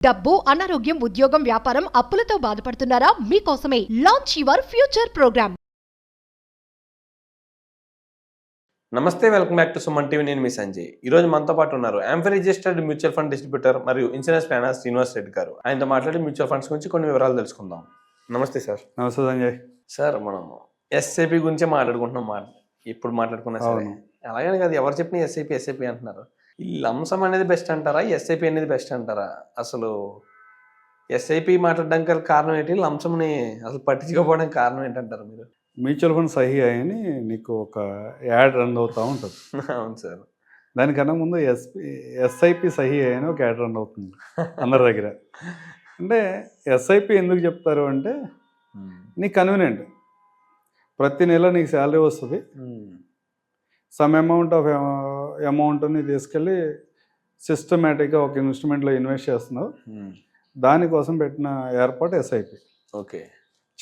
డబ్బు, అనారోగ్యం, ఉద్యోగం, వ్యాపారం, అప్పులతో బాధపడుతున్నారా? మీకోసమే లాంచ్ యువర్ ఫ్యూచర్ ప్రోగ్రామ్. నమస్తే, welcome back to Suman TV. నేను మీ సంజయ్. ఈ రోజు మనతో పాటు ఉన్నారు యాంఫర్ రిజిస్టర్డ్ మ్యూచువల్ ఫండ్ డిస్ట్రిబ్యూటర్ మరియు ఇన్సూరెన్స్ ఫైనాన్స్ రెడ్డి గారు. ఆయనతో మాట్లాడి మ్యూచువల్ ఫండ్స్ గురించి కొన్ని వివరాలు తెలుసుకుందాం. నమస్తే సార్. నమస్తే సంజయ్. సార్, మనం ఎస్ఐపి గురించే మాట్లాడుకుంటున్నాం. ఇప్పుడు మాట్లాడుకున్నా సరే అలాగని కాదు, ఎవరు చెప్పిన ఎస్ఐపి అంటున్నారు. ఈ లంసమ్ అనేది బెస్ట్ అంటారా, ఎస్ఐపి అనేది బెస్ట్ అంటారా? అసలు ఎస్ఐపి మాట్లాడడానికి గల కారణం ఏంటి, లంసమ్ని అసలు పట్టించుకోకపోవడానికి కారణం ఏంటంటారు మీరు? మ్యూచువల్ ఫండ్ సహీ అని నీకు ఒక యాడ్ రన్ అవుతూ ఉంటుంది. అవును సార్. దానికన్నా ముందు ఎస్ఐపి సహీ అని ఒక యాడ్ రన్ అవుతుంది అందరి దగ్గర. అంటే ఎస్ఐపి ఎందుకు చెప్తారు అంటే నీకు కన్వీనియంట్. ప్రతి నెల నీకు శాలరీ వస్తుంది, సమ్ అమౌంట్ని తీసుకెళ్ళి సిస్టమేటిక్గా ఒక ఇన్స్ట్రుమెంట్లో ఇన్వెస్ట్ చేస్తున్నావు. దానికోసం పెట్టిన ఏర్పాటు ఎస్ఐపి. ఓకే.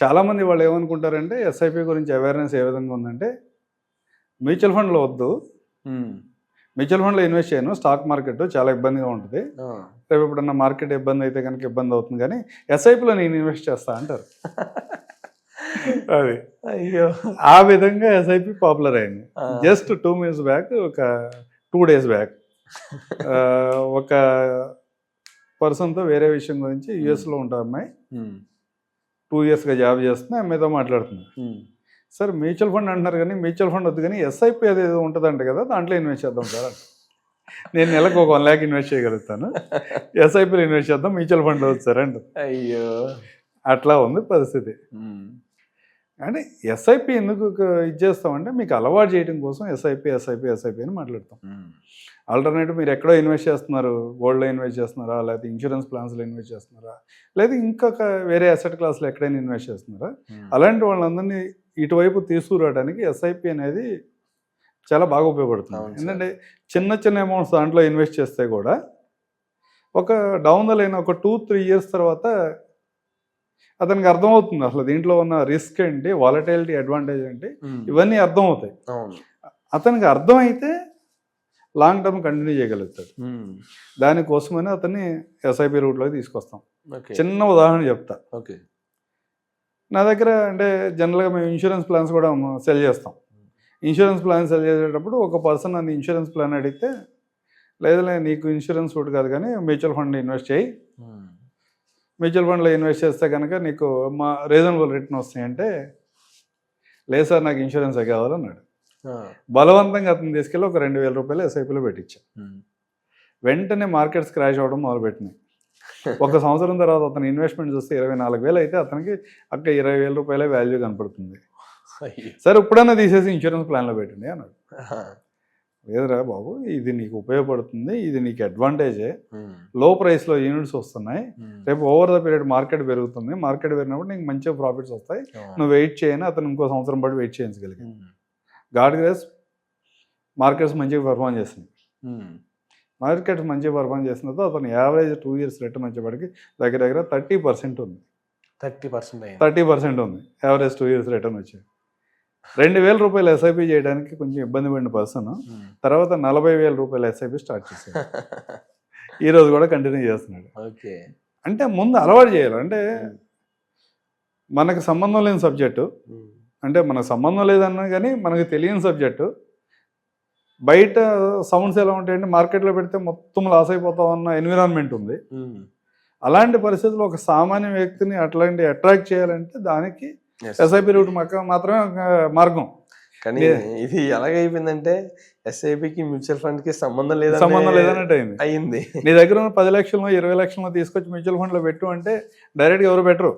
చాలామంది వాళ్ళు ఏమనుకుంటారంటే ఎస్ఐపి గురించి అవేర్నెస్ ఏ విధంగా ఉందంటే, మ్యూచువల్ ఫండ్లో వద్దు, మ్యూచువల్ ఫండ్లో ఇన్వెస్ట్ చేయను, స్టాక్ మార్కెట్ చాలా ఇబ్బందిగా ఉంటుంది, రేపు ఎప్పుడన్నా మార్కెట్ ఇబ్బంది అయితే కనుక ఇబ్బంది అవుతుంది, కానీ ఎస్ఐపిలో నేను ఇన్వెస్ట్ చేస్తా అంటారు. అది అయ్యో, ఆ విధంగా ఎస్ఐపి పాపులర్ అయింది. జస్ట్ 2 minutes బ్యాక్, ఒక 2 days బ్యాక్ ఒక పర్సన్తో వేరే విషయం గురించి, యుఎస్లో ఉంటారు అమ్మాయి, 2 yearsగా జాబ్ చేస్తుంది, అమ్మాయితో మాట్లాడుతుంది. సార్ మ్యూచువల్ ఫండ్ అంటున్నారు కానీ మ్యూచువల్ ఫండ్ వద్దు, కానీ ఎస్ఐపి అది ఏదో ఉంటుందంట కదా, దాంట్లో ఇన్వెస్ట్ చేద్దాం సార్. నేను నెలకు ఒక 1 lakh ఇన్వెస్ట్ చేయగలుగుతాను, ఎస్ఐపిలో ఇన్వెస్ట్ చేద్దాం, మ్యూచువల్ ఫండ్ వద్దు సార్ అంట. అయ్యో, అట్లా ఉంది పరిస్థితి. అంటే ఎస్ఐపి ఎందుకు ఇది చేస్తామంటే, మీకు అలవాటు చేయడం కోసం ఎస్ఐపి అని మాట్లాడతాం. ఆల్టర్నేటివ్ మీరు ఎక్కడో ఇన్వెస్ట్ చేస్తున్నారు, గోల్డ్లో ఇన్వెస్ట్ చేస్తున్నారా, లేకపోతే ఇన్సూరెన్స్ ప్లాన్స్లో ఇన్వెస్ట్ చేస్తున్నారా, లేదా ఇంకొక వేరే అసెట్ క్లాస్లో ఎక్కడైనా ఇన్వెస్ట్ చేస్తున్నారా, అలాంటి వాళ్ళందరినీ ఇటువైపు తీసుకురావడానికి ఎస్ఐపి అనేది చాలా బాగా ఉపయోగపడుతుంది. ఎందుకంటే చిన్న అమౌంట్స్ దాంట్లో ఇన్వెస్ట్ చేస్తే కూడా ఒక డౌన్ ద లైన్ ఒక 2-3 years తర్వాత అతనికి అర్థమవుతుంది అసలు దీంట్లో ఉన్న రిస్క్ ఏంటి, వాలటైలిటీ అడ్వాంటేజ్ ఏంటి, ఇవన్నీ అర్థమవుతాయి. అతనికి అర్థమైతే లాంగ్ టర్మ్ కంటిన్యూ చేయగలుగుతాడు. దానికోసమని అతన్ని ఎస్ఐపి రూట్లోకి తీసుకొస్తాం. చిన్న ఉదాహరణ చెప్తా. ఓకే. నా దగ్గర అంటే జనరల్గా మేము ఇన్సూరెన్స్ ప్లాన్స్ కూడా సెల్ చేస్తాం. ఇన్సూరెన్స్ ప్లాన్ సెల్ చేసేటప్పుడు ఒక పర్సన్ నన్ను ఇన్సూరెన్స్ ప్లాన్ అడిగితే, లేదులే నీకు ఇన్సూరెన్స్ రూట్ కాదు కానీ మ్యూచువల్ ఫండ్ ఇన్వెస్ట్ చేయి, మ్యూచువల్ ఫండ్లో ఇన్వెస్ట్ చేస్తే కనుక నీకు మా రీజనబుల్ రిటర్న్ వస్తాయంటే, లేదు సార్ నాకు ఇన్సూరెన్సే కావాలన్నాడు. బలవంతంగా అతను తీసుకెళ్ళి ఒక 2,000 రూపాయలు ఎస్ఐపిలో పెట్టించా. వెంటనే మార్కెట్స్ క్రాష్ అవ్వడం మొదలుపెట్టినాయి. 1 సంవత్సరం తర్వాత అతను ఇన్వెస్ట్మెంట్ చూస్తే 24,000 అయితే అతనికి అక్కడ 20,000 రూపాయలే వాల్యూ కనపడుతుంది. సరే ఇప్పుడన్నా తీసేసి ఇన్సూరెన్స్ ప్లాన్లో పెట్టండి అన్నాడు. లేదురా బాబు, ఇది నీకు ఉపయోగపడుతుంది, ఇది నీకు అడ్వాంటేజే, లో ప్రైస్లో యూనిట్స్ వస్తున్నాయి, రేపు ఓవర్ ద పీరియడ్ మార్కెట్ పెరుగుతుంది, మార్కెట్ పెరిగినప్పుడు నీకు మంచిగా ప్రాఫిట్స్ వస్తాయి, నువ్వు వెయిట్ చేయని అతను ఇంకో సంవత్సరం పాటు వెయిట్ చేయించగలిగాను. గాడ్ గ్రేస్ మార్కెట్స్ మంచిగా పర్ఫామ్ చేస్తున్నాయి. మార్కెట్స్ మంచిగా పర్ఫామ్ చేసిన తర్వాత అతను యావరేజ్ 2 years రిటర్న్ వచ్చేప్పటికి దగ్గర 30% ఉంది. 30% ఉంది యావరేజ్ 2 years రిటర్న్ వచ్చేది. 2,000 రూపాయలు ఎస్ఐపి చేయడానికి కొంచెం ఇబ్బంది పడిన పర్సన్ తర్వాత 40,000 రూపాయలు ఎస్ఐపి స్టార్ట్ చేశాడు. ఈరోజు కూడా కంటిన్యూ చేస్తున్నాడు. ఓకే. అంటే ముందు అలవాటు చేయాలి. అంటే మనకు సంబంధం లేని సబ్జెక్టు, అంటే మనకు సంబంధం లేదన్నా కానీ మనకు తెలియని సబ్జెక్టు, బయట సౌండ్స్ ఎలా ఉంటాయంటే మార్కెట్లో పెడితే మొత్తం లాస్ అయిపోతామన్న ఎన్విరాన్మెంట్ ఉంది. అలాంటి పరిస్థితుల్లో ఒక సామాన్య వ్యక్తిని అట్లాంటి అట్రాక్ట్ చేయాలంటే దానికి ఎస్ఐపి రూట్ మాత్రమే మార్గం. కానీ ఇది ఎలాగైపోయిందంటే ఎస్ఐపికి మ్యూచువల్ ఫండ్కి సంబంధం లేదన్నట్టు అయింది. నీ దగ్గర ఉన్న 10 లక్షలను 20 లక్షలను తీసుకొచ్చి మ్యూచువల్ ఫండ్లో పెట్టు అంటే డైరెక్ట్గా ఎవరు పెట్టరు.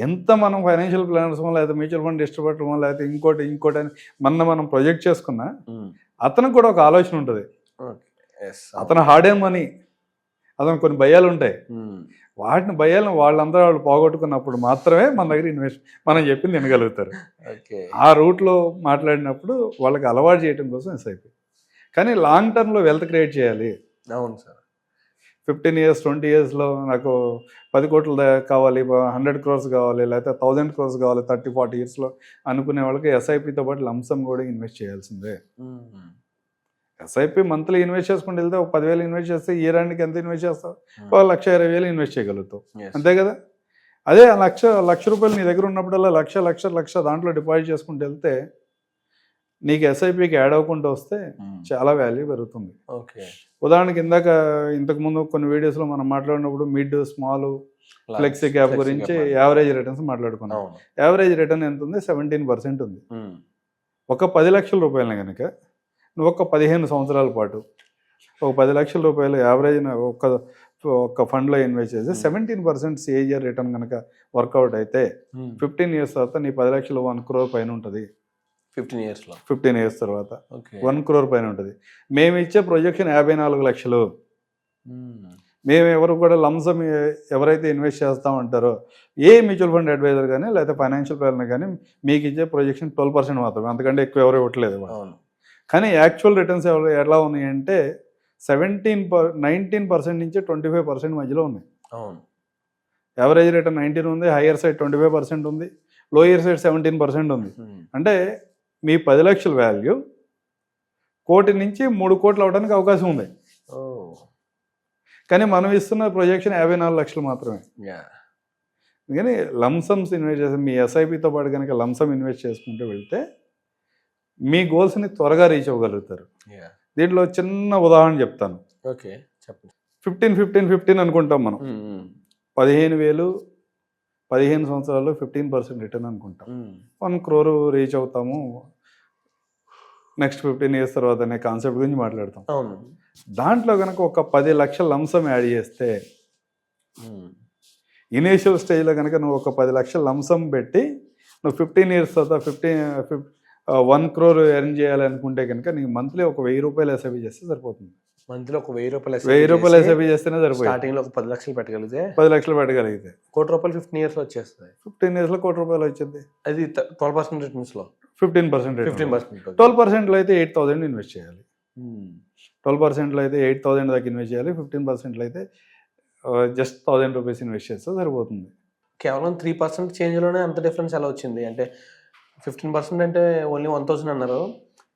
ఎంత మనం ఫైనాన్షియల్ ప్లానర్స్ లేదా మ్యూచువల్ ఫండ్ డిస్ట్రిబ్యూటర్ లేకపోతే ఇంకోటి అని మనం ప్రొజెక్ట్ చేసుకున్నా అతనికి కూడా ఒక ఆలోచన ఉంటుంది. అతను హార్డ్ ఎర్న్ మనీ, అతను కొన్ని భయాలు ఉంటాయి, వాటిని భయాలను వాళ్ళందరూ వాళ్ళు పోగొట్టుకున్నప్పుడు మాత్రమే మన దగ్గర ఇన్వెస్ట్ మనం చెప్పింది వినగలుగుతారు. ఆ రూట్లో మాట్లాడినప్పుడు వాళ్ళకి అలవాటు చేయడం కోసం ఎస్ఐపి. కానీ లాంగ్ టర్మ్లో వెల్త్ క్రియేట్ చేయాలి. అవును సార్. 15 years 20 yearsలో నాకు 10 కోట్లు కావాలి, 100 crores కావాలి, లేకపోతే 1000 crores కావాలి 30-40 yearsలో అనుకునే వాళ్ళకి ఎస్ఐపితో పాటు లంసమ్ కూడా ఇన్వెస్ట్ చేయాల్సిందే. ఎస్ఐపి మంత్లీ ఇన్వెస్ట్ చేసుకుంటూ వెళ్తే ఒక 10,000 ఇన్వెస్ట్ చేస్తే ఈ రానికి ఎంత ఇన్వెస్ట్ చేస్తావు? ఒక 1,20,000 ఇన్వెస్ట్ చేయగలుగుతావు, అంతే కదా. అదే లక్ష రూపాయలు నీ దగ్గర ఉన్నప్పుడల్లా లక్ష దాంట్లో డిపాజిట్ చేసుకుంటూ వెళ్తే నీకు ఎస్ఐపికి యాడ్ అవ్వకుండా వస్తే చాలా వాల్యూ పెరుగుతుంది. ఉదాహరణకి ఇంతకుముందు కొన్ని వీడియోస్లో మనం మాట్లాడినప్పుడు మిడ్, స్మాల్, ఫ్లెక్సీ క్యాప్ గురించి యావరేజ్ రిటర్న్స్ మాట్లాడుకున్నాం. యావరేజ్ రిటర్న్ ఎంత ఉంది? 17% ఉంది. ఒక 10 లక్షల రూపాయలని కనుక నువ్వు ఒక 15 సంవత్సరాల పాటు ఒక 10 లక్షల రూపాయలు యావరేజ్ ఒక ఫండ్లో ఇన్వెస్ట్ చేసి 17% సిఏజీఆర్ రిటర్న్ కనుక వర్కౌట్ అయితే 15 years తర్వాత నీ 10 లక్షలు 1 crore పైన ఉంటుంది. 15 years తర్వాత 1 crore పైన ఉంటుంది. మేము ఇచ్చే ప్రొజెక్షన్ 54 లక్షలు. మేము ఎవరు కూడా లంసమ్ ఎవరైతే ఇన్వెస్ట్ చేస్తామంటారో ఏ మ్యూచువల్ ఫండ్ అడ్వైజర్ కానీ లేకపోతే ఫైనాన్షియల్ ప్లానర్ కానీ మీకు ఇచ్చే ప్రొజెక్షన్ 12% మాత్రమే, అంతకంటే ఎక్కువ ఎవరు ఇవ్వట్లేదు. కానీ యాక్చువల్ రిటర్న్స్ ఎలా ఉన్నాయంటే 19% నుంచి 25% మధ్యలో ఉన్నాయి. యావరేజ్ రిటర్న్ 19 ఉంది, హయ్యర్ సైడ్ 25% ఉంది, లోయర్ సైడ్ 17% ఉంది. అంటే మీ 10 లక్షల వాల్యూ 1 కోటి నుంచి 3 కోట్లు అవడానికి అవకాశం ఉంది. కానీ మనం ఇస్తున్న ప్రొజెక్షన్ 54 లక్షలు మాత్రమే. కానీ లంసమ్స్ ఇన్వెస్ట్ చేస్తే మీ ఎస్ఐపితో పాటు కనుక లంసమ్ ఇన్వెస్ట్ చేసుకుంటూ వెళ్తే మీ గోల్స్ని త్వరగా రీచ్ అవ్వగలుగుతారు. దీంట్లో చిన్న ఉదాహరణ చెప్తాను. 15 అనుకుంటాం మనం. 15,000 15 సంవత్సరాల్లో 15% రిటర్న్ అనుకుంటాం. 1 crore రీచ్ అవుతాము నెక్స్ట్ 15 years తర్వాత అనే కాన్సెప్ట్ గురించి మాట్లాడతాం. దాంట్లో కనుక ఒక 10 లక్షల లంసమ్ యాడ్ చేస్తే ఇనీషియల్ స్టేజ్లో కనుక నువ్వు ఒక 10 లక్షల లంసమ్ పెట్టి నువ్వు 15 years తర్వాత 1 crore ఎర్న్ చేయాలనుకుంటే కనుక నీకు మంత్లీ ఒక 1,000 రూపాయలు ఎస్ఐపి చేస్తే సరిపోతుంది. మంత్లీ ఒక 1,000 రూపాయలు ఎస్ఐపి చేస్తేనే సరిపోతుంది. స్టార్టింగ్ లో ఒక 10 లక్షలు పెట్టగలిగితే 10 లక్షలు పెట్టగలిగితే 1 కోటి రూపాయలు 15 years వచ్చేస్తుంది. 15 years లో 1 కోటి రూపాయలు వచ్చింది. అది 12% రిటర్న్స్ లో 15%. 12% అయితే 8,000 ఇన్వెస్ట్ చేయాలి. 12% అయితే 8,000 దాకా ఇన్వెస్ట్ చేయాలి. 15% అయితే జస్ట్ 1,000 రూపీస్ ఇన్వెస్ట్ చేస్తే సరిపోతుంది. కేవలం 3% చేంజ్లోనే అంత డిఫరెన్స్ ఎలా వచ్చింది? అంటే 15% అంటే ఓన్లీ 1,000 అన్నారు.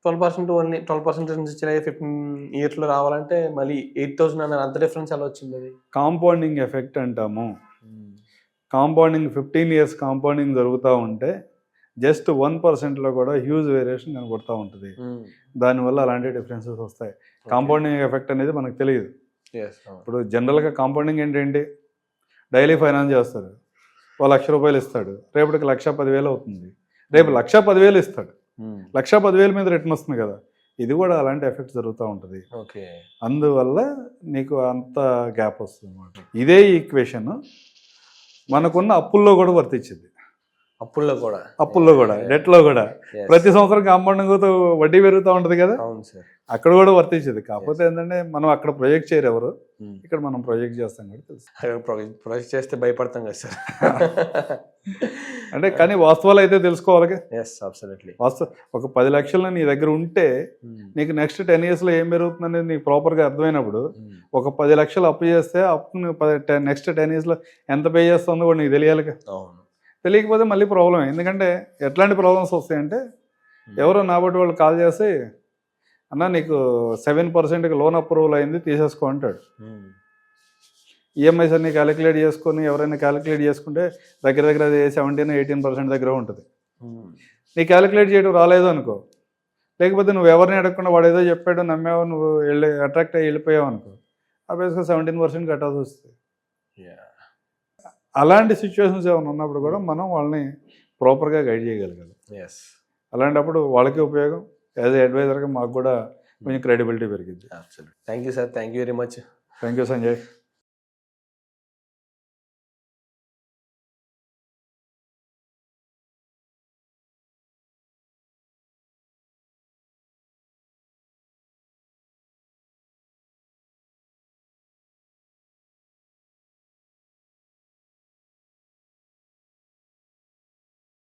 12% ఓన్లీ 12% రిటర్న్స్ ఇచ్చిన 15 years లో రావాలంటే మళ్ళీ 8,000 అన్నారు. అంత డిఫరెన్స్ ఎలా వచ్చింది? అది కాంపౌండింగ్ ఎఫెక్ట్ అంటాము. కాంపౌండింగ్ 15 years కాంపౌండింగ్ జరుగుతూ ఉంటే జస్ట్ 1%లో కూడా హ్యూజ్ వేరియేషన్ కనబడుతూ ఉంటుంది. దానివల్ల అలాంటి డిఫరెన్సెస్ వస్తాయి. కాంపౌండింగ్ ఎఫెక్ట్ అనేది మనకు తెలియదు. ఇప్పుడు జనరల్గా కాంపౌండింగ్ ఏంటంటే డైలీ ఫైనాన్స్ చేస్తారు, 1,00,000 రూపాయలు ఇస్తాడు, రేపటికి 1,10,000 అవుతుంది, రేపు 1,10,000 ఇస్తాడు, 1,10,000 మీద రిటర్న్ వస్తుంది కదా. ఇది కూడా అలాంటి ఎఫెక్ట్ జరుగుతూ ఉంటుంది. అందువల్ల నీకు అంత గ్యాప్ వస్తుంది అన్నమాట. ఇదే ఈక్వేషన్ మనకున్న అప్పుల్లో కూడా వర్తించింది. అప్పుల్లో కూడా డెట్లో కూడా ప్రతి సంవత్సరం కాంపౌండింగ్ వడ్డీ పెరుగుతూ ఉంటుంది కదా. అక్కడ కూడా వర్తించింది. కాకపోతే ఏంటంటే మనం అక్కడ ప్రొజెక్ట్ చేయరు ఎవరు, ఇక్కడ మనం ప్రొజెక్ట్ చేస్తాం కదా. తెలుసు ప్రొజెక్ట్ చేస్తే భయపడతాం కదా సార్. అంటే కానీ వాస్తవాలు అయితే తెలుసుకోవాలి. వాస్తవం ఒక 10 లక్షలు నీ దగ్గర ఉంటే నీకు నెక్స్ట్ 10 years లో ఏం పెరుగుతుందనేది నీకు ప్రాపర్గా అర్థమైనప్పుడు ఒక 10 లక్షలు అప్పు చేస్తే అప్పు నెక్స్ట్ 10 years లో ఎంత పే చేస్తుందో కూడా నీకు తెలియాలి. తెలియకపోతే మళ్ళీ ప్రాబ్లం. ఎందుకంటే ఎట్లాంటి ప్రాబ్లమ్స్ వస్తాయంటే ఎవరో నాబట్టి వాళ్ళు కాల్ చేసి అన్న నీకు 7%కి లోన్ అప్రూవల్ అయింది తీసేసుకో అంటాడు. ఈఎంఐస్ అన్ని క్యాలిక్యులేట్ చేసుకొని ఎవరైనా క్యాలిక్యులేట్ చేసుకుంటే దగ్గర అది 17-18% దగ్గర ఉంటుంది. నీ క్యాలిక్యులేట్ చేయడం రాలేదు అనుకో, లేకపోతే నువ్వు ఎవరిని అడగకుండా వాడు ఏదో చెప్పాడు నమ్మావు, నువ్వు అట్రాక్ట్ అయ్యి వెళ్ళిపోయావు అనుకో, ఆ బేస్గా 17% కట్టాల్సి వస్తుంది. అలాంటి సిచ్యువేషన్స్ ఏమైనా ఉన్నప్పుడు కూడా మనం వాళ్ళని ప్రాపర్గా గైడ్ చేయగలగాలి. అలాంటప్పుడు వాళ్ళకి ఉపయోగం, యాజ్ ఏ అడ్వైజర్గా మాకు కూడా కొంచెం క్రెడిబిలిటీ పెరిగింది. Thank you sir. Thank you very much. Thank you Sanjay.